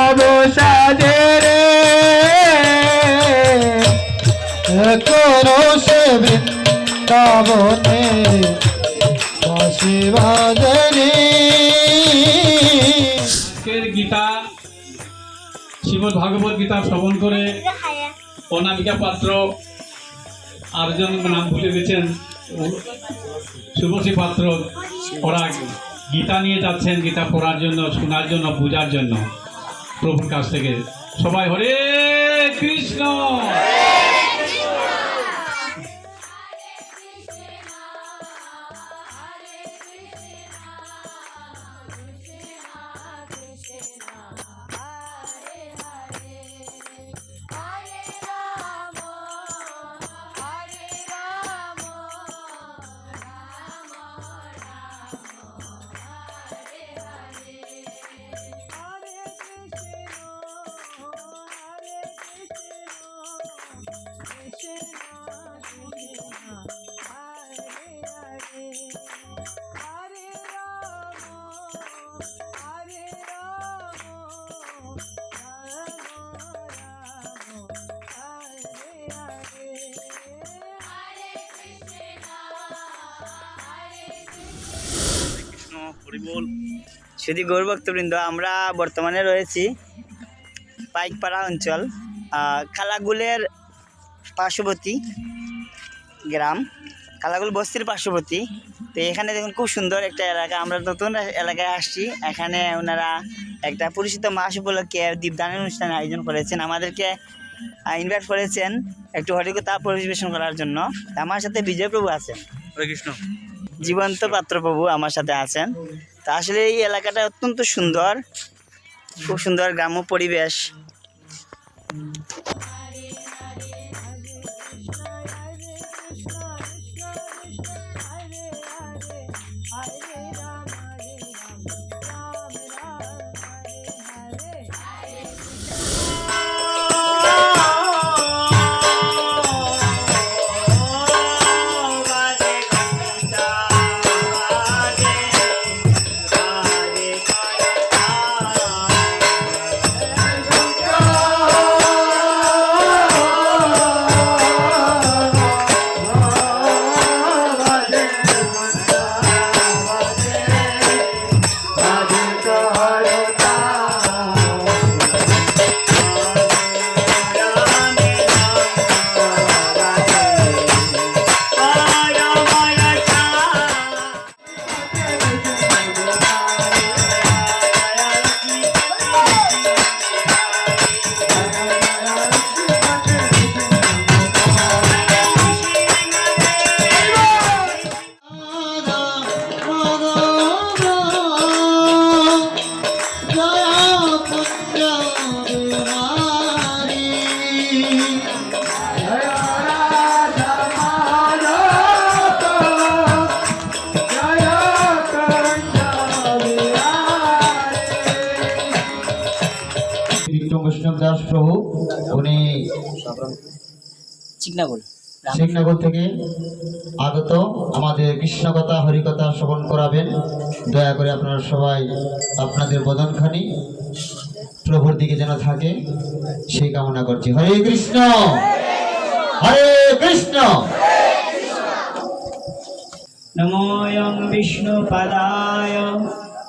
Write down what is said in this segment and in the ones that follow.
নব সাজে রে করো সে বৃন্দাবনে বাঁশি বাজে রে। গীতা শ্রীমদ্ ভাগবত গীতা শ্রবণ করে অনামিকা পাত্র আরেকজন নাম ভুলে দিয়েছেন শুভশ্রী পাত্র, ওরা গীতা নিয়ে যাচ্ছেন গীতা পড়ার জন্য, শোনার জন্য, বোঝার জন্য প্রভুর কাছ থেকে। সবাই হরে কৃষ্ণ। শুধু গৌরভক্তবৃন্দ, আমরা বর্তমানে রয়েছি পাইকপাড়া অঞ্চল, খালাগুলের পার্শ্ববর্তী গ্রাম, খালাগুল বস্তির পার্শ্ববর্তী। তো এখানে দেখুন খুব সুন্দর একটা এলাকা, আমরা নতুন এলাকায় আসছি। এখানে ওনারা একটা পরিচিত মাস উপলক্ষে দীপদানের অনুষ্ঠান আয়োজন করেছেন, আমাদেরকে ইনভাইট করেছেন একটু হরিকথা পরিবেশন করার জন্য। আমার সাথে বিজয় প্রভু আছেন, হরে কৃষ্ণ, জীবন্ত পাত্র প্রভু আমার সাথে আছেন। তা আসলে এই এলাকাটা অত্যন্ত সুন্দর, খুব সুন্দর গ্রাম্য পরিবেশ। দাস প্রভু উনি চিকনাগর থেকে আগত, আমাদের কৃষ্ণ কথা হরিকথা শ্রবণ করাবেন। দয়া করে আপনারা সবাই আপনাদের বদনখানি প্রভুর দিকে যেন থাকে সেই কামনা করছি। হরে কৃষ্ণ, হরে কৃষ্ণ। নমোয়ং বিষ্ণু পাদায়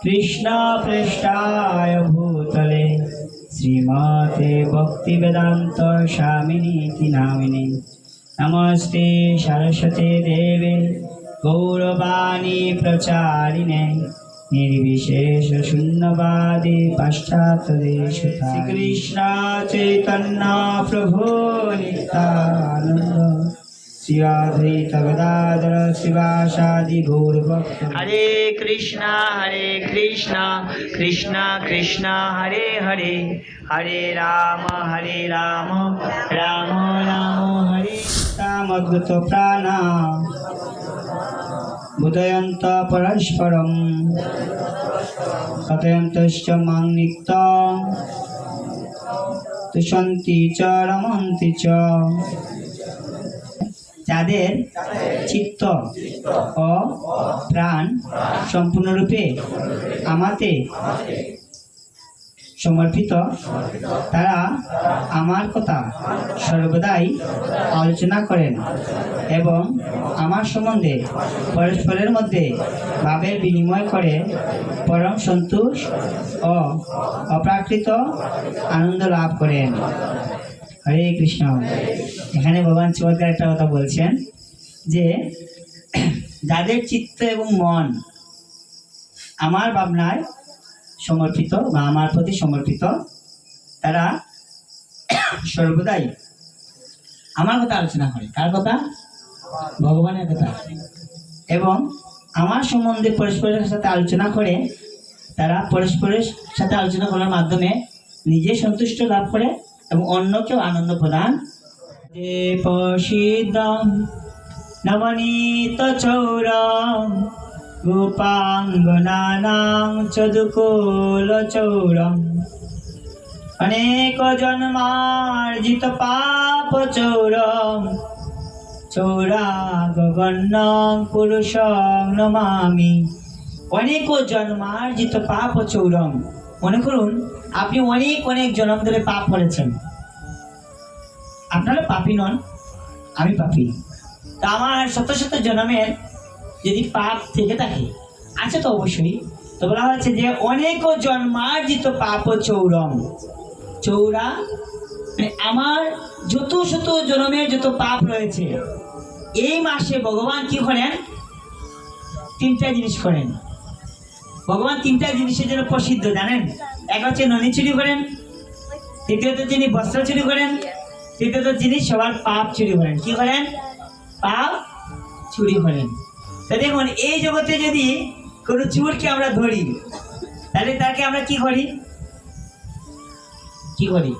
কৃষ্ণ পৃষ্ঠায় ভূতলে শ্রীমতে ভক্তি বেদান্ত স্বামিনীতি নামিনী। নমস্তে সরস্বতী দেবে গৌরবাণী প্রচারিণে निर्विशेष शून्यवादी पाश्चात्य देश। श्रीकृष्ण चैतन्य प्रभु नित्यानंद श्री अद्वैत गदाधर शिवासादि गौरभक्त। हरे कृष्णा कृष्णा कृष्णा हरे हरे, हरे राम राम राम हरे। तामद्गत प्राणा बुधयन्त परस्परं कथयन्तश्च मां नित्यं तुषन्ति च रमन्ति च। যাদের চিত্ত ও প্রাণ সম্পূর্ণরূপে আমাতে সমর্পিত তারা আমার কথা সর্বদাই আলোচনা করেন এবং আমার সম্বন্ধে পরস্পরের মধ্যে ভাবের বিনিময় করে পরম সন্তোষ ও অপ্রাকৃত আনন্দ লাভ করেন। হরে কৃষ্ণ। এখানে ভগবান চমৎকার একটা কথা বলছেন যে যাদের চিত্ত এবং মন আমার ভাবনায় সমর্পিত বা আমার প্রতি সমর্পিত তারা সর্বদাই আমার কথা আলোচনা করে। কার কথা? ভগবানের কথা। এবং আমার সম্বন্ধে পরস্পরের সাথে আলোচনা করে তারা পরস্পরের সাথে আলোচনা করার মাধ্যমে নিজে সন্তুষ্ট লাভ করে এবং অন্যকেও আনন্দ প্রদান। যে প্রসিদ্ধম নবনীত চৌরম গোপাঙ্গনানাং চদুকুল চৌরম অনেক জন্মার্জিত পাপ চৌরম চৌরা গগন্ন পুরুষং নমামি। অনেক জন্মার্জিত পাপ চৌরম, মনে করুন আপনি অনেক অনেক জন্ম ধরে পাপ করেছেন। আপনারা পাপী নন, আমি পাপী। তা আমার শত শত জন্মের যদি পাপ থেকে থাকে, আছে তো অবশ্যই, তো বলা হচ্ছে যে অনেক জন্মার্জিত পাপ চৌরম। চৌরা মানে আমার যত শত জন্মের যত পাপ রয়েছে, এই মাসে ভগবান কি করেন? তিনটা জিনিস করেন। ভগবান তিনটা জিনিসের জন্য প্রসিদ্ধ, জানেন? এক হচ্ছে ননি চুরি করেন, তৃতীয়ত তিনি বস্ত্র চুরি করেন, তৃতীয়ত তিনি সবার পাপ চুরি করেন। কি করেন? পাপ চুরি করেন। তো দেখুন, এই জগতে যদি কোনো চোরকে আমরা ধরি, তাহলে তাকে আমরা কি করি? কি করি?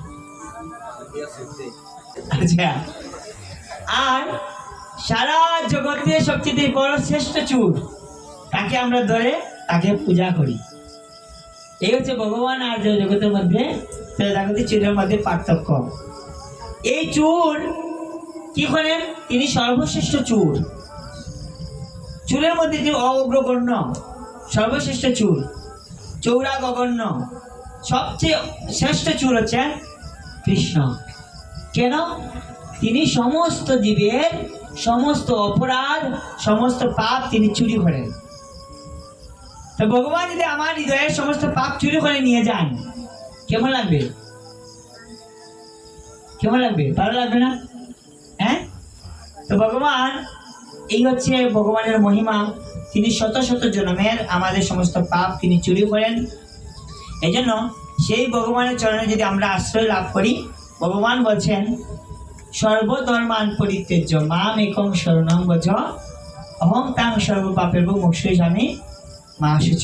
আচ্ছা, আর সারা জগতে সবচেয়ে বড় শ্রেষ্ঠ চোর, তাকে আমরা ধরে তাকে পূজা করি। এই হচ্ছে ভগবান আর জগতের মধ্যে, জগতের চোরের মধ্যে পার্থক্য। এই চোর কি করেন? তিনি সর্বশ্রেষ্ঠ চোর। চোরের মধ্যে তিনি অগ্রগণ্য, সর্বশ্রেষ্ঠ চোর, চৌরা গগণ্য। সবচেয়ে শ্রেষ্ঠ চোর হচ্ছেন কৃষ্ণ। কেন? তিনি সমস্ত জীবের সমস্ত অপরাধ, সমস্ত পাপ তিনি চুরি করেন। তো ভগবান যদি আমার হৃদয়ের সমস্ত পাপ চুরি করে নিয়ে যান, কেমন লাগবে? কেমন লাগবে? ভালো লাগবে না? হ্যাঁ। তো ভগবান, এই হচ্ছে ভগবানের মহিমা। তিনি শত শত জন্মের আমাদের সমস্ত পাপ তিনি চুরি করেন। এই জন্য সেই ভগবানের চরণে যদি আমরা আশ্রয় লাভ করি, ভগবান বলছেন সর্বধর্মান পরিত্যজ্য মাম একং শরণং ব্রজ অহং তাং সর্বপাপের মোক্ষয়িষ্যামি মা শুচ।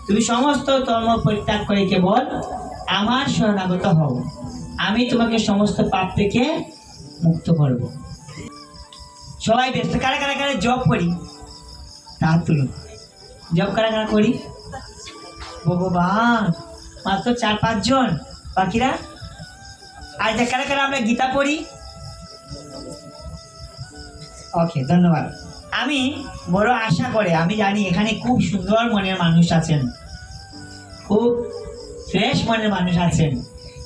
তুমি সমস্ত ধর্ম পরিত্যাগ করে কেবল আমার শরণাগত হও, আমি তোমাকে সমস্ত পাপ থেকে মুক্ত করব। সবাই ব্যস্ত। কারা কারা কারা জব করি? তা তুলুন। জব কারা কারা করি? ভগবান মাত্র 4-5 জন, বাকিরা? আর কারা কারা আমরা গীতা পড়ি? ওকে, ধন্যবাদ। আমি বড় আশা করে, আমি জানি এখানে খুব সুন্দর মনের মানুষ আছেন, খুব ফ্রেশ মনের মানুষ আছেন।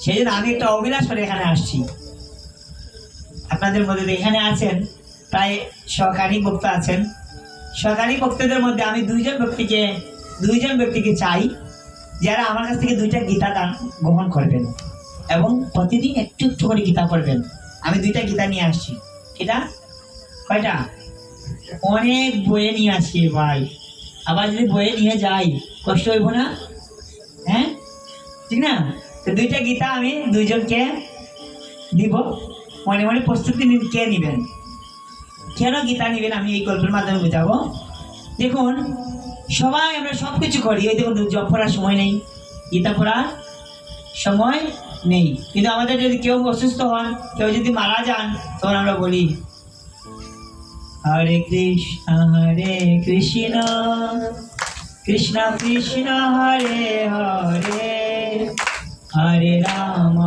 সেই জন্য আমি একটা অভিলাষ করে এখানে আসছি। আপনাদের মধ্যে এখানে আছেন প্রায় সহকারী বক্তা আছেন। সহকারী বক্তাদের মধ্যে আমি দুইজন ব্যক্তিকে চাই যারা আমার কাছ থেকে 2টা গীতা দান গ্রহণ করবেন এবং প্রতিদিন একটু একটু করে গীতা পড়বেন। আমি 2টা গীতা নিয়ে আসছি। এটা কয়টা? অনেক বইয়ে নিয়ে আসছি ভাই। আবার যদি বইয়ে নিয়ে যাই কষ্ট হইব না? হ্যাঁ, ঠিক না? তো 2টা গীতা আমি 2 জনকে দিব। মনে মনে প্রস্তুতি নিন, কে নেবেন, কেন গীতা নেবেন আমি এই গল্পের মাধ্যমে বোঝাবো। দেখুন, সবাই আমরা সব কিছু করি। এই দেখুন, জব পড়ার সময় নেই, গীতা পড়ার সময় নেই, কিন্তু আমাদের যদি কেউ অসুস্থ হন, কেউ যদি মারা যান, তখন আমরা বলি হরে কৃষ্ণ কৃষ্ণ কৃষ্ণ হরে হরে হরে রাম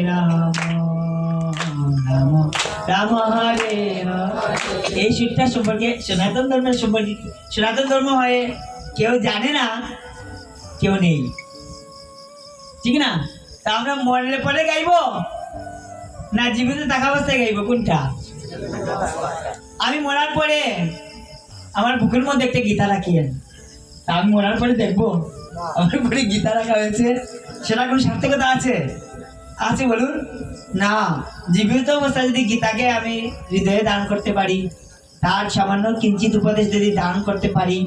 রাম রাম হরে হরে। এই শিক্ষা সম্পর্কে সনাতন ধর্মের সম্পর্কে, সনাতন ধর্ম হয়ে কেউ জানে না, কেউ নেই। ঠিক না? তা আমরা মরলে পরে গাইবো না জীবিত থাকা অবস্থায় গাইবো, কোনটা? আমি মরার পরে আমার বুকের মধ্যে একটা গীতা রাখিয়েন, তা আমি মরার পরে দেখবো আমার পরে গীতা রাখা হয়েছে, সেটা কোনো সার্থকতা আছে? আছে বলুন? না। জীবিত অবস্থায় যদি গীতাকে আমি হৃদয়ে দান করতে পারি, তার সামান্য কিঞ্চিত উপদেশ যদি দান করতে পারি,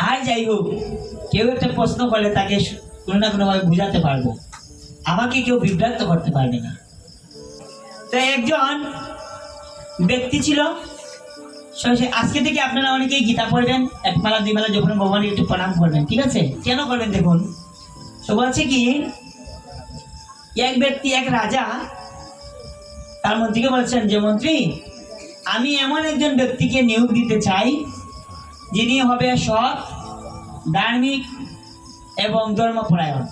আর যাই হোক কেউ একটা প্রশ্ন করলে তাকে কোনো না কোনোভাবে বুঝাতে পারবো, আমাকে কেউ বিভ্রান্ত করতে পারবে না। তো একজন ব্যক্তি ছিল, আজকে থেকে আপনারা অনেকেই গীতা পড়বেন, এক মালা দুই মালা যখন ভগবানের একটু প্রণাম করবেন, ঠিক আছে? কেন করবেন দেখুন। তো বলছে কি, এক ব্যক্তি, এক রাজা তার মন্ত্রীকে বলছেন যে মন্ত্রী, আমি এমন একজন ব্যক্তিকে নিয়োগ দিতে চাই যিনি হবে সৎ, ধার্মিক এবং ধর্মপরায়ণ,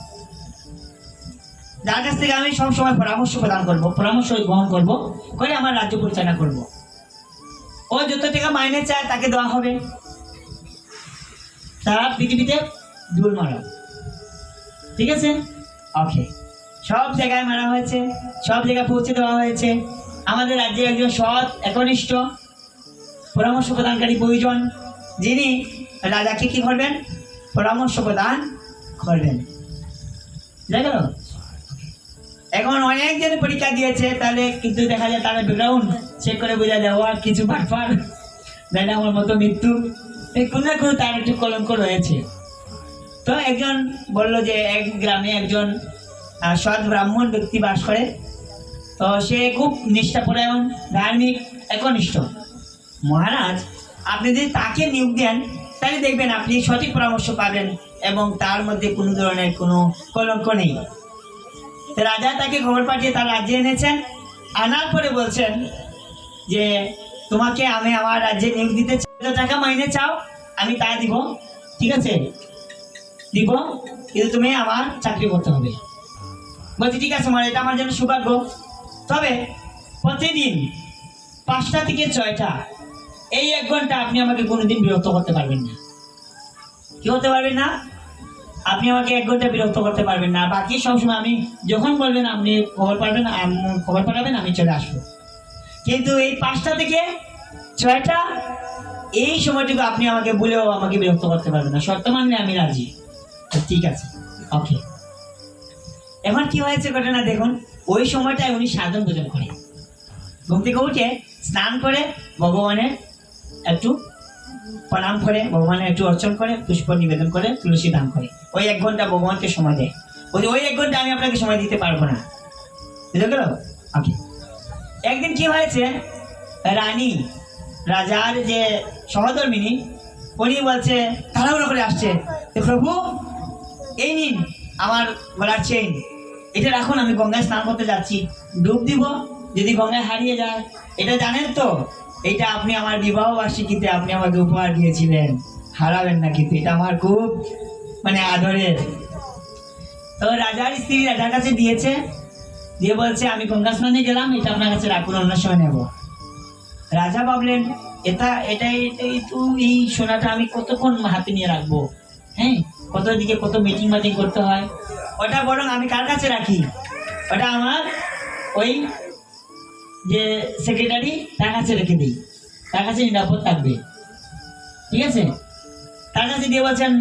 যার কাছ থেকে আমি সবসময় পরামর্শ প্রদান করব, পরামর্শ গ্রহণ করব, করে আমার রাজ্য পরিচালনা করব। ও যত টাকা মাইনে চায় তাকে দেওয়া হবে, তারা পৃথিবীতে দুল মারা, ঠিক আছে? ওকে, সব জায়গায় মারা হয়েছে, সব জায়গায় পৌঁছে দেওয়া হয়েছে। আমাদের রাজ্যে একজন সৎ, একনিষ্ঠ পরামর্শ প্রদানকারী প্রয়োজন, যিনি রাজাকে কি করবেন? পরামর্শ প্রদান করবেন। বুঝা গেল? এখন অনেকজন পরীক্ষা দিয়েছে, তাহলে কিন্তু দেখা যায় তারা ব্যাকগ্রাউন্ড চেক করে বোঝা যায় ও আর কিছু বাটপার, তাই না? আমার মতো মৃত্যু কোনো না কোনো তার একটু কলঙ্ক রয়েছে। তো একজন বলল যে এক গ্রামে একজন সৎ ব্রাহ্মণ ব্যক্তি বাস করে, তো সে খুব নিষ্ঠাপরায়ণ, ধার্মিক, একনিষ্ঠ। মহারাজ, আপনি যদি তাকে নিয়োগ দেন তাহলে দেখবেন আপনি সঠিক পরামর্শ পাবেন এবং তার মধ্যে কোনো ধরনের কোনো কলঙ্ক নেই। রাজা তাকে খবর পাঠিয়ে তার রাজ্যে এনেছেন, আনার পরে বলছেন যে তোমাকে আমি আমার রাজ্যে নিয়োগ দিতে চাই, যত টাকা মাইনে চাও আমি তা দিব, ঠিক আছে? দিব, কিন্তু তুমি আমার চাকরি করতে হবে। বলছি ঠিক আছে মহারাজ, এটা আমার জন্য সৌভাগ্য, তবে প্রতিদিন 5টা থেকে 6টা এই 1 ঘন্টা আপনি আমাকে কোনোদিন বিরক্ত করতে পারবেন না। কি করতে পারবেন না? আপনি আমাকে 1 ঘন্টা বিরক্ত করতে পারবেন না। বাকি সবসময় আমি যখন বলবেন আপনি খবর পাঠাবেন, আমি চলে আসবো। কিন্তু এই 5টা থেকে 6টা এই সময়টুকু আপনি আমাকে বলেও আমাকে বিরক্ত করতে পারবেন না। শর্ত মানলে আমি রাজি। ঠিক আছে, ওকে। এখন কি হয়েছে ঘটনা দেখুন। ওই সময়টায় উনি সাধন ভোজন করে, ঘুম থেকে উঠে স্নান করে ভগবানের একটু প্রণাম করে, ভগবানের একটু অর্চন করে, পুষ্প নিবেদন করে, তুলসী দান করে, ওই 1 ঘন্টা ভগবানকে সময় দেয়। ওই 1 ঘন্টা আমি আপনাকে সময় দিতে পারবো না, বুঝতে গেল? ওকে। একদিন কি হয়েছে, রানী, রাজার যে সহধর্মিনী, উনি বলছে, তাড়াহুড়ো করে আসছে, প্রভু এই নিন আমার গলার চেইন, এটা রাখুন, আমি গঙ্গায় স্নান করতে যাচ্ছি, ডুব দিব, যদি গঙ্গায় হারিয়ে যায়, এটা জানেন তো, এটা আপনি আমার বিবাহ বার্ষিকীতে আপনি আমাকে উপহার দিয়েছিলেন, হারাবেন না কিন্তু, এটা আমার খুব আদরের। তো রাজার স্ত্রী রাজার কাছে দিয়েছে, দিয়ে বলছে আমি গঙ্গা স্নানে গেলাম, এটা আপনার কাছে রাখুন, অন্য সময় নেব। রাজা ভাবলেন এটাই তো, এই সোনাটা আমি কতক্ষণ হাতে নিয়ে রাখবো, হ্যাঁ, কত দিকে কত মিটিং করতে হয়, ওটা বরং আমি কার কাছে রাখি, ওটা আমার ওই যে সেক্রেটারি তার কাছে রেখে দিই, তার কাছে নিরাপদ থাকবে, ঠিক আছে? তার কাছে দিয়ে বলছেন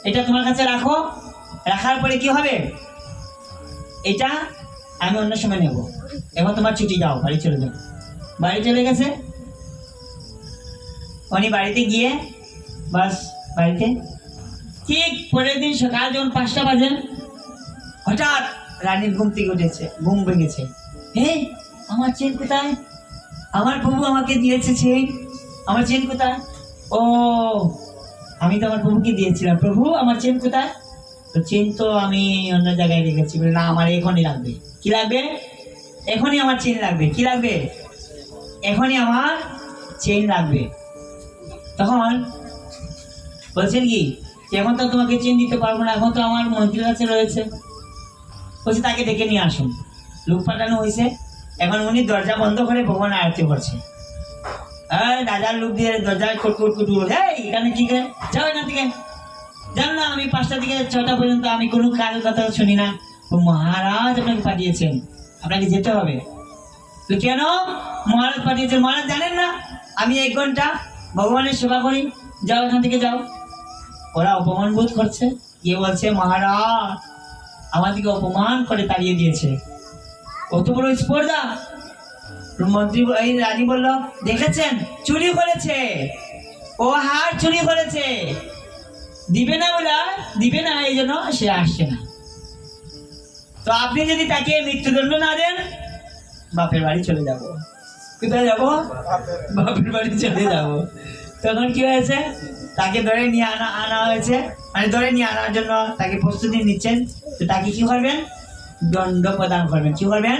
এটা তোমার কাছে রাখো, রাখার পরে কি হবে, এটা আমি অন্য সময় নেব, এখন তোমার ছুটি, যাও, বাড়ি চলে যাও। বাড়ি চলে গেছে, উনি বাড়িতে গিয়ে বাস বাড়িতে, ঠিক পরের দিন সকাল যখন 5টা বাজে, হঠাৎ রানীর ঘুম থেকে উঠেছে, ঘুম ভেঙেছে। আমার চেন কোথায়? আমার প্রভু আমাকে দিয়েছে চেন, আমার চেন কোথায়? ও, আমি তো আমার প্রভুকে দিয়েছিলাম, প্রভু আমার চেন কোথায়? তো চেন তো আমি অন্য জায়গায় রেখেছি। বলে না, আমার এখনই লাগবে। কি লাগবে? এখনই আমার চেন লাগবে। কি লাগবে? এখনই আমার চেন লাগবে। তখন বলছেন কি, এখন তো তোমাকে চেন দিতে পারবো না, এখন তো আমার মন্ত্রীর কাছে রয়েছে। বলছে তাকে ডেকে নিয়ে আসুন। লোক পাঠানো হয়েছে, এখন উনি দরজা বন্ধ করে ভগবান আরতি করছে। রাজার লোক দিয়ে দরজায় খুটকুট বলে, এখানে কি করে যাও এখান থেকে, জানো না আমি 5টা থেকে 6টা পর্যন্ত আমি কোনো কারোর কথা শুনি না, তো মহারাজ আপনাকে পাঠিয়েছেন, আপনাকে যেতে হবে। তো কেন মহারাজ পাঠিয়েছেন? মহারাজ জানেন না আমি 1 ঘন্টা ভগবানের সেবা করি, যাও এখান থেকে যাও। ওরা অপমান বোধ করছে, গিয়ে বলছে মহারাজ আমাদেরকে অপমান করে তাড়িয়ে দিয়েছে, কত বড় স্পর্ধা। মন্ত্রী এই রানী বলল, দেখেছেন চুরি করেছে, ও হার চুরি করেছে, দিবে না বলে দিবে না, এই জন্য সে আসছে না। তো আপনি যদি তাকে মৃত্যুদণ্ড না দেন, বাপের বাড়ি চলে যাব। কোথায় যাব? বাপের বাড়ি চলে যাব। তখন কি হয়েছে? তাকে ধরে নিয়ে আনা হয়েছে, মানে ধরে নিয়ে আনার জন্য তাকে প্রস্তুতি নিচ্ছেন। তো তাকে কি করবেন? দণ্ড প্রদান করবেন। কি করবেন?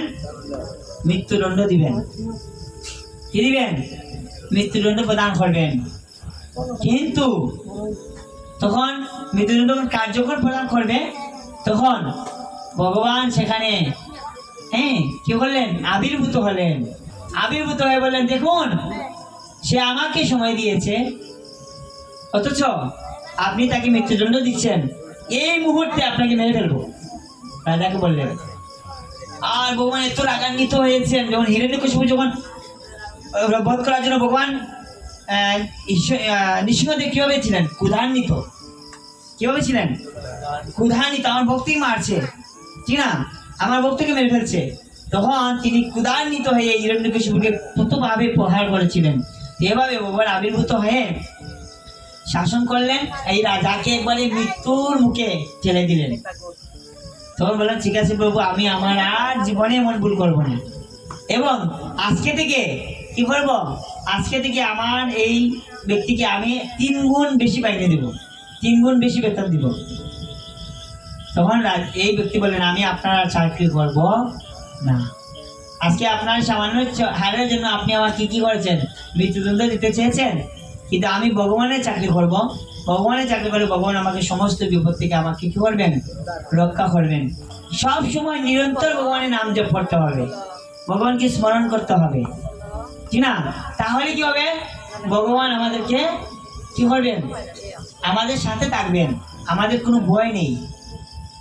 মৃত্যুদণ্ড দিবেন। কি দিবেন? মৃত্যুদণ্ড প্রদান করবেন। কিন্তু তখন মৃত্যুদণ্ড কার্যকর প্রদান করবে, তখন ভগবান সেখানে কি করলেন? আবির্ভূত হলেন। আবির্ভূত হয়ে বললেন, দেখুন সে আমাকে সময় দিয়েছে, অথচ আপনি তাকে মৃত্যুদণ্ড দিচ্ছেন, এই মুহূর্তে আপনাকে মেরে ফেলবো। রাজাকে বললেন। আর ভগবান এত রাগান্বিত হয়েছেন, যখন হিরণ্যকশিপু যখন বধ করার জন্য ভগবান নৃসিংহদেব কিভাবে ছিলেন? ক্ষুধান্বিত। কিভাবে ছিলেন? ক্ষুধান্বিত। আমার ভক্তিকে মারছে, ঠিক না, আমার ভক্তকে মেরে ফেলছে। তখন তিনি ক্ষুধান্বিত হয়ে হিরণ্যকশিপুকে কতভাবে প্রহার করেছিলেন। এভাবে ভগবান আবির্ভূত হয়ে শাসন করলেন, এই রাজাকে একবারে মৃত্যুর মুখে ঠেলে দিলেন। তখন বললেন, ঠিক আছে প্রভু, আমি আমার আর জীবনে এমন ভুল করবো না, এবং আজকে থেকে কি করব? আজকে থেকে আমার এই ব্যক্তিকে আমি 3 গুণ বেশি বাইরে দিব, 3 গুণ বেশি বেতন দিব। তখন এই ব্যক্তি বললেন, আমি আপনার চাকরি করব না। আজকে আপনার সামান্য হারের জন্য আপনি আমার কি করেছেন? মৃত্যুদণ্ড দিতে চেয়েছেন, কিন্তু আমি ভগবানের চাকরি করব। ভগবানের চাকরি করে ভগবান আমাকে সমস্ত বিপদ থেকে আমাকে কি করবেন? রক্ষা করবেন। সব সময় নিরন্তর ভগবানের নাম জপ করতে হবে, ভগবানকে স্মরণ করতে হবে, ঠিক না? তাহলে কি হবে? ভগবান আমাদেরকে কি করবেন? আমাদের সাথে থাকবেন, আমাদের কোনো ভয় নেই।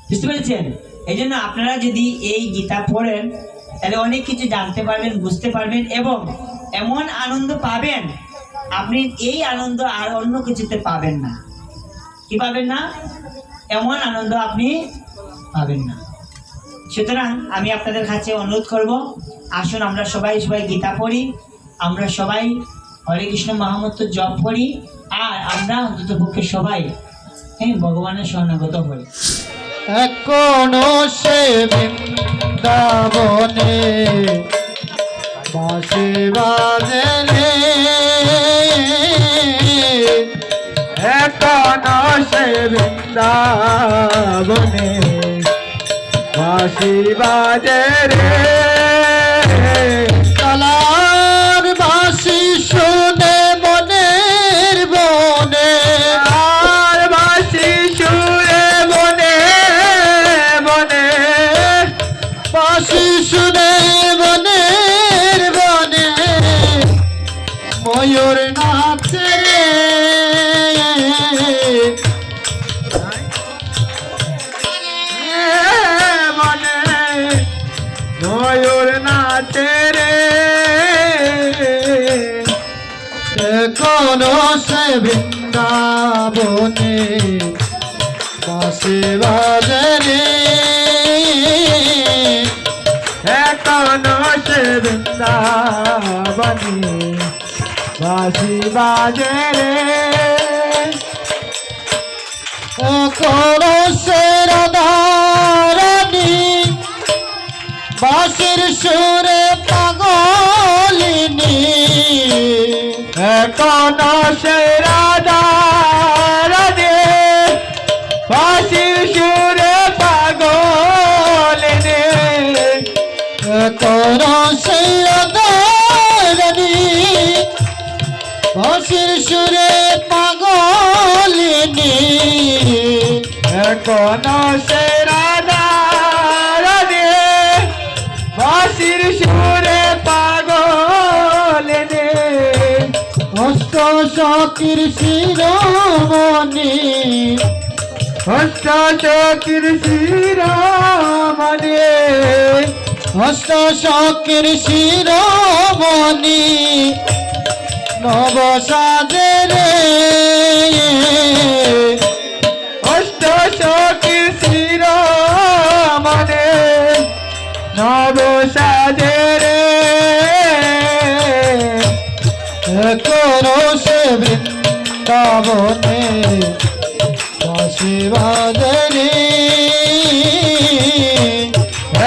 বুঝতে পেরেছেন? এই জন্য আপনারা যদি এই গীতা পড়েন, তাহলে অনেক কিছু জানতে পারবেন, বুঝতে পারবেন, এবং এমন আনন্দ পাবেন, আপনি এই আনন্দ আর অন্য কিছুতে পাবেন না। কি পাবেন না? এমন আনন্দ আপনি পাবেন না। সুতরাং আমি আপনাদের কাছে অনুরোধ করব, আসুন আমরা সবাই গীতা পড়ি, আমরা সবাই হরে কৃষ্ণ মহামন্ত্র জপ করি, আর আমরা অন্তত পক্ষে সবাই ভগবানের শরণাগত হই। এখনো সে বৃন্দাবনে বাঁশি বাজে, এখনো সে বৃন্দাবনে বাঁশি বাজে রে, কালার বাঁশি শুনে মনের বনে, আর বাঁশি শুনে বনে বনে, বাঁশি শুনে বনের বনে ময়ূর নাচে রে, বনে ময়ূর নাচে রে, কোনো সে বৃন্দাবনে বাঁশি বাজে রে, কোনো সে বৃন্দাবনে বাঁশি বাজে রে, কোনো সে রাধারানী বাঁশির সুরে পাগলিনী, কোনো সে রাধারানী বাঁশির সুরে পাগলিনী, কোনো সে রাধারানী বাঁশির সুরে পাগলিনী, কোনো সে রাধারানী বাঁশির সুরে পাগলিনী, অষ্ট সখীর শিরোমণি অষ্ট সখীর শিরোমণি অষ্ট সখীর শিরোমণি নব সাজে রে অষ্ট সখীর শিরোমণি নব সাজে রে করো সে বৃন্দাবনে শিবাজনী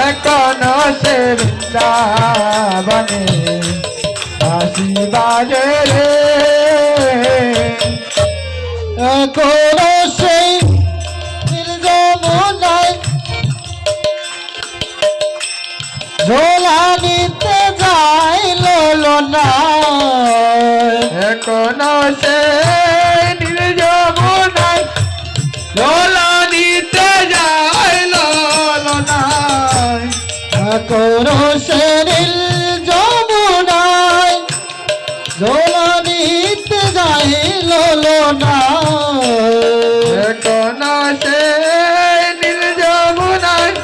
এখন সে বৃন্দাবনে শিবাজে রে এখন সেই যমুনায় ঝোলা নিতে যাই ললনা এখন সে যমুনায় ঝোলা নিতে যাই ললনায় করো শরীর যমুনায় ঝোলা নিতে যাই ললনায় কোন সে নীল যমুনায়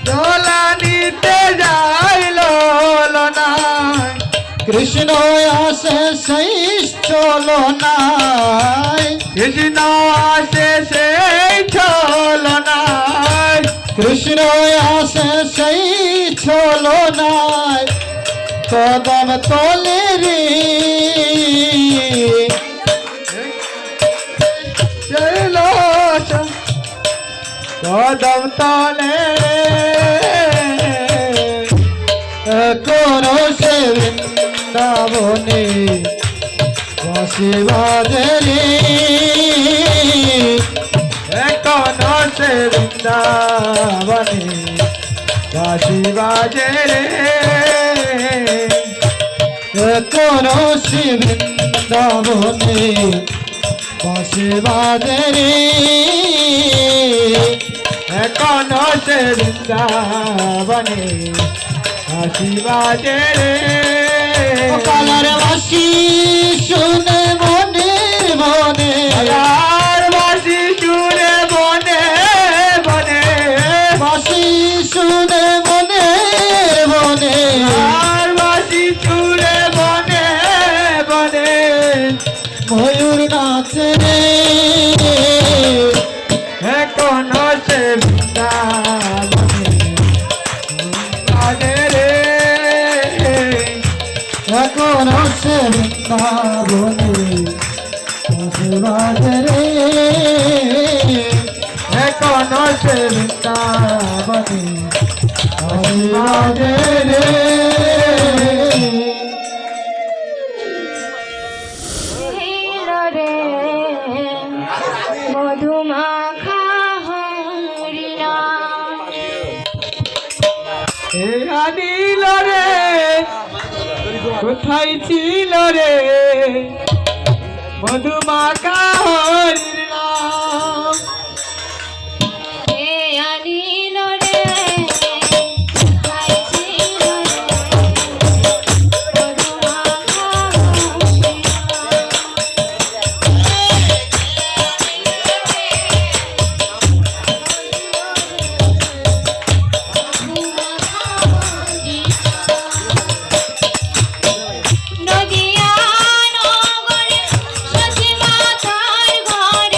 ঝোলা নিতে যাই ললনায় কৃষ্ণ আসে সেই চলনায় কৃষ্ণ আসে সেই চলনায় কৃষ্ণ আসে সেই চলনায় কদম তলে রে কদম তলে কোন সে বৃন্দাবনে শিবাজে রে কোন সে বৃন্দাবনে শিবাজে রে কোন সে বৃন্দাবনে শিবাজে রে কোন সে বৃন্দাবনে শিবাজে রে কালার বাসি শুনে মনে মনে কালার বাসি শুনে মনে মনে বাসি শুনে মনে মনে আর বাসি শুনে মনে মনে ময়ূর নাচে রে এখন সে বৃন্দাবনে রে এখন সে বৃন্দাবনে শিবাজে রে এখন সে বৃন্দাবনে শিবাজে রে মধুমাখা হরিণা আনিল রে কোথায় ছিল রে মধুমাখা হরির নাম হে আনিল রে খাইছিল রে মধুমাখা নদিয়া নগরে সখী মাতার ঘরে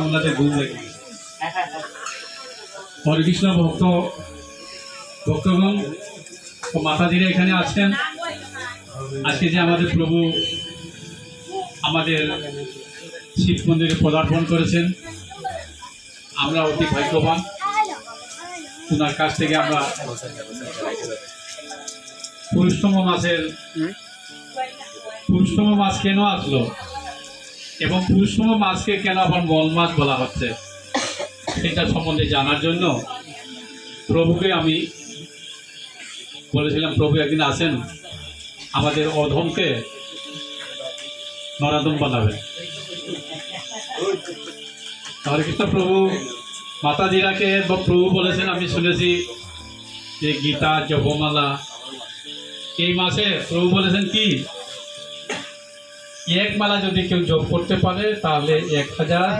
ওনাদের ঘুম লেগে গেছে। হরে কৃষ্ণ ভক্তগণ ও মাতাজিরা এখানে আছেন। আজকে যে আমাদের প্রভু আমাদের শিব মন্দিরে পদার্পণ করেছেন, আমরা অতি ভাগ্যবান। ওনার কাছ থেকে আমরা পুরুষতম মাস কেন আসলো এবং পুরুষতম মাসকে কেন আবার মল মাস বলা হচ্ছে সেটা সম্বন্ধে জানার জন্য প্রভুকে আমি বলেছিলাম, প্রভু একদিন আসেন আমাদের অধমকে নরাদম বানাবে। হরে কৃষ্ণ প্রভু মাতাজিরাকে প্রভু বলেছেন, আমি শুনেছি যে গীতা জপমালা এই মাসে প্রভু বলেছেন কি, এক মালা যদি কেউ জপ করতে পারে তাহলে 1000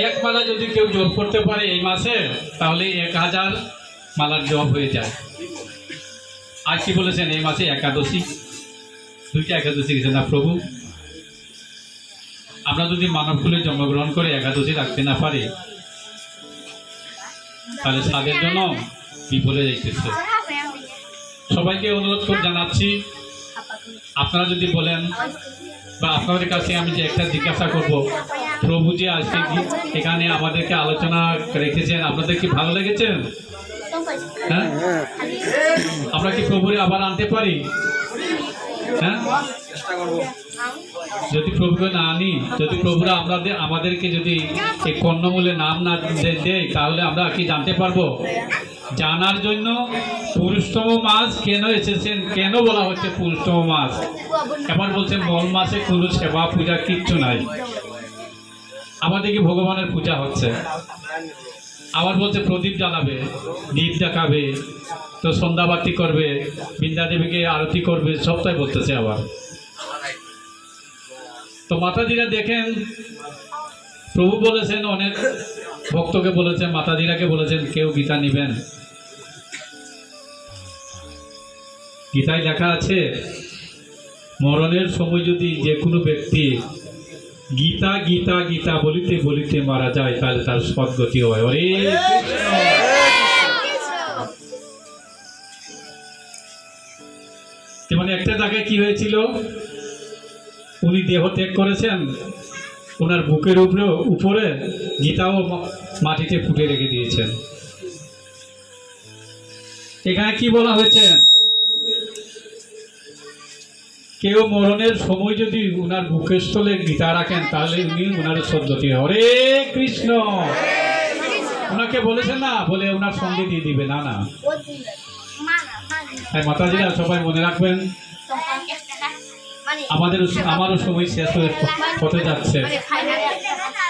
এক মালা যদি কেউ জপ করতে পারে এই মাসে তাহলে 1000 মালার জপ হয়ে যায়। আর কি বলেছেন, এই মাসে একাদশী, 2টা একাদশী গেছে না প্রভু। আমরা যদি মানব কুলে জন্মগ্রহণ করে একাদশী রাখতে না পারি তাহলে তাদের জন্য বিফলে যাইতেছে। সবাইকে অনুরোধ করে জানাচ্ছি, আপনারা যদি বলেন বা আপনাদের কাছে আমি যে একটা জিজ্ঞাসা করব, প্রভু যে আজকে এখানে আমাদেরকে আলোচনা রেখেছেন, আপনাদের কি ভালো লেগেছেন? হ্যাঁ, আমরা কি প্রভুরে আবার আনতে পারি? হ্যাঁ, যদি প্রভুকে না আনি, যদি প্রভুরা আমাদেরকে যদি এই কর্ণমূলে নাম না দেয় তাহলে আমরা কি জানতে পারবো? জানার জন্য পুরুষতম মাস কেন এসেছেন, কেন বলা হচ্ছে পুরুষতম মাস। এবার বলছেন মল মাসে কোনো সেবা পূজা কিচ্ছু নাই, আমাদের কি ভগবানের পূজা হচ্ছে। আবার বলছে প্রদীপ জ্বালাবে, দীপ দেখাবে, তো সন্ধ্যাবাতি করবে, বৃন্দা দেবীকে আরতি করবে, সবটাই বলতেছে। আবার তো মাতাজিরা দেখেন, প্রভু বলেছেন, অনেক ভক্তকে বলেছেন, মাতাজিরাকে বলেছেন কেউ গীতা নিবেন। গীতায় লেখা আছে মরণের সময় যদি যে কোনো ব্যক্তি গীতা গীতা গীতা বলিতে বলিতে মারা যায় তাহলে তার সদ্গতি হয়। হরে যেমন একটা জায়গায় কি হয়েছিল, উনি দেহ ত্যাগ করেছেন, ওনার বুকের উপরে গীতাও মাটিতে ফুটে রেখে দিয়েছেন। এখানে কি বলা হয়েছে, কেউ মরণের সময় যদি উনার বুকের স্থলে গীতা রাখেন তাহলে উনি উনার সদ্গতি। হরে কৃষ্ণ। ওনাকে বলেছেন না, বলে ওনার সঙ্গে দিয়ে দিবে না। না, তাই মাতাজিরা সবাই মনে রাখবেন, আমারও সময় শেষ হতে যাচ্ছে,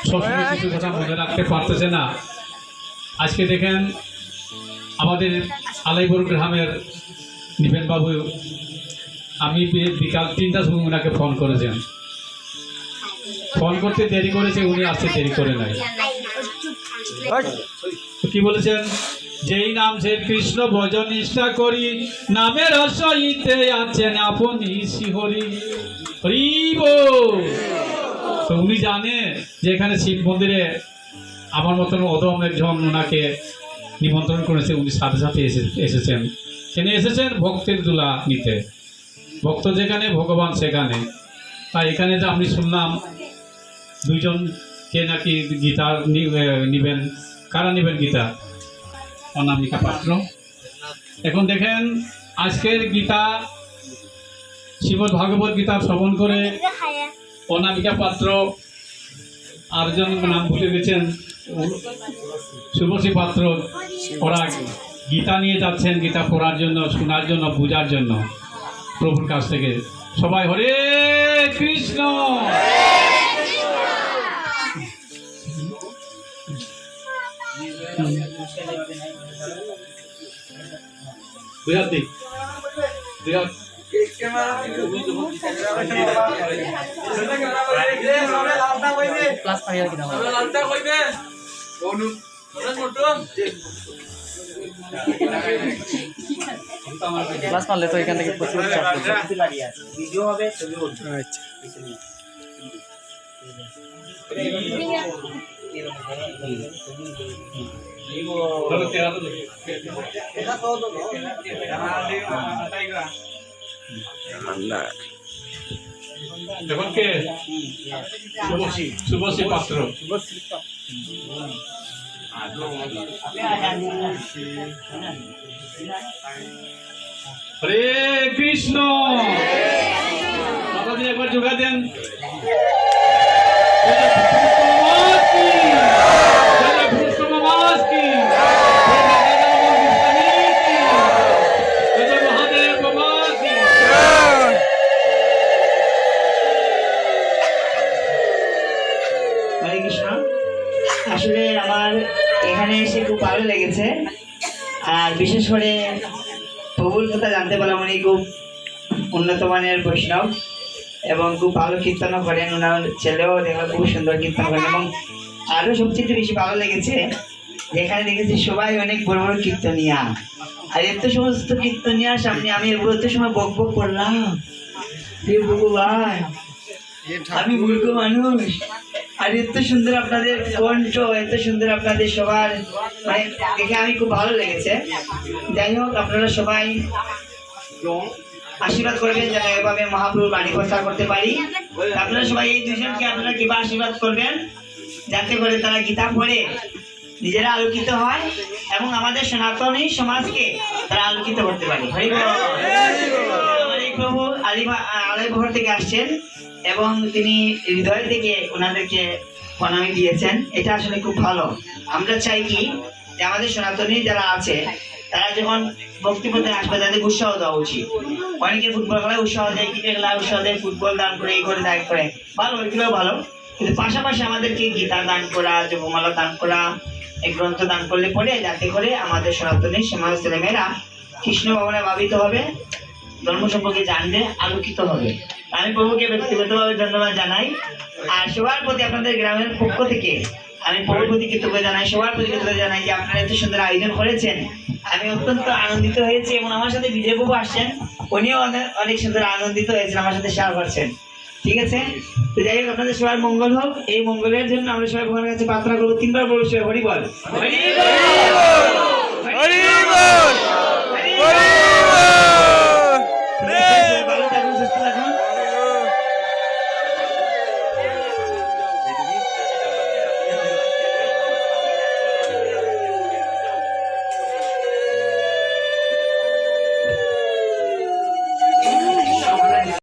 সবসময় কিছু কথা মনে রাখতে পারতেছে না। আজকে দেখেন আমাদের আলাইপুর গ্রামের নিপেন বাবু, আমি বিকাল 3টার সময় ওনাকে ফোন করেছেন, ফোন করতে দেরি করেছে, উনি আসতে দেরি করে নাই। কি বলেছেন, যেই নাম সে কৃষ্ণ ভজন নিষ্ঠা করি, নামের রসইতে আছেন আপনি শিহরি। হরিব। তো উনি জানে যে এখানে শিব মন্দিরে আমার মতন অদম একজন ওনাকে নিমন্ত্রণ করেছে, উনি সাথে সাথে এসেছেন। কেন এসেছেন? ভক্তের দুলা নিতে। ভক্ত যেখানে ভগবান সেখানে। তাই এখানে যে আমি শুনলাম 2জনকে নাকি গীতা নিবেন। কারা নেবেন গীতা? অনামিকা পাত্র। এখন দেখেন আজকের গীতা, শ্রীমদ্ ভাগবত গীতা শ্রবণ করে অনামিকা পাত্র, আরেকজন নাম ভুলে গেছেন, শুভশ্রী পাত্র, ওরা গীতা নিয়ে যাচ্ছেন গীতা পড়ার জন্য, শোনার জন্য, বোঝার জন্য প্রভুর কাছ থেকে। সবাই হরে কৃষ্ণ। বুঝাতে ক্লাস মারলে তো এখান থেকে প্রচুর চাপ পড়বে। ভিডিও হবে, ছবি উঠবে। আচ্ছা দেখুন কে শুভশ্রী পাত্র। হরে কৃষ্ণ, মাতা দিয়ে একবার যোগা দেন। হরে কৃষ্ণ। আসলে আমার এখানে এসে খুব ভালো লেগেছে, আর বিশেষ করে প্রভুর কথা জানতে পারলাম। উনি খুব উন্নত মানের বৈষ্ণব এবং খুব ভালো কীর্তনও করেন। ওনার ছেলেও দেখলাম খুব সুন্দর কীর্তন করেন। এবং আরও সবচেয়ে বেশি ভালো লেগেছে যেখানে দেখেছি সবাই অনেক বড় বড় কীর্তনিয়া, আর এত সমস্ত কীর্তনিয়ার সামনে আমি এত সময় বক বক করলাম। হে ভগবান, আমি মূর্খ মানুষ, আর এত সুন্দর আপনাদের কণ্ঠ, এত সুন্দর আপনাদের সবার, মানে দেখে আমি খুব ভালো লেগেছে। যাই হোক, আপনারা সবাই আশীর্বাদ করবেন যেন এভাবে মহাপ্রভুর বাণী প্রচার করতে পারি। আপনারা সবাই এই দুজনকে আপনারা কিভাবে আশীর্বাদ করবেন যাতে করে তারা গীতা পড়ে নিজেরা আলোকিত হয় এবং আমাদের সনাতনী সমাজকে তারা আলোকিত করতে পারে। হরি বল। আমার এই প্রভু আলিবহর থেকে আসছেন এবং তিনি হৃদয় থেকে ওনাদেরকে প্রণামী দিয়েছেন। এটা আসলে খুব ভালো। আমরা চাই কি যে আমাদের সনাতনী যারা আছে তারা যখন ভক্তিপথে আসবে তাদের উৎসাহ দেওয়া উচিত। অনেকে ফুটবল খেলায় উৎসাহ দেয়, ক্রিকেট খেলায় উৎসাহ দেয়, ফুটবল দান করে, এই করে দান করে, ভালো, এগুলো ভালো। কিন্তু পাশাপাশি আমাদেরকে গীতা দান করা, জপমালা দান করা, এই গ্রন্থ দান করলে পরে যাতে করে আমাদের সনাতনী সমাজ ছেলেমেয়েরা কৃষ্ণ ভবনে ভাবিত হবে, ধর্ম সম্পর্কে জানবে, আলোকিত হবে। আমি প্রভুকে ব্যক্তিগতভাবে ধন্যবাদ জানাই। আর সবার প্রতি আপনাদের গ্রামের পক্ষ থেকে আমি প্রভুর প্রতি কৃতজ্ঞ জানাই, সবার প্রতি কৃতজ্ঞ জানাই যে আপনারা এত সুন্দর আয়োজন করেছেন। আমি অত্যন্ত আনন্দিত হয়েছি এবং আমার সাথে বিজয় বাবু আসছেন, উনিও অনেক সুন্দর আনন্দিত হয়েছেন, আমার সাথে শেয়ার করছেন। ঠিক আছে, তো যাই হোক, আপনাদের সবার মঙ্গল হোক। এই মঙ্গলের জন্য আমরা সবাই ভগবানের কাছে প্রার্থনা করবো। 3 বার বলবো, হরি বল, হরি বল।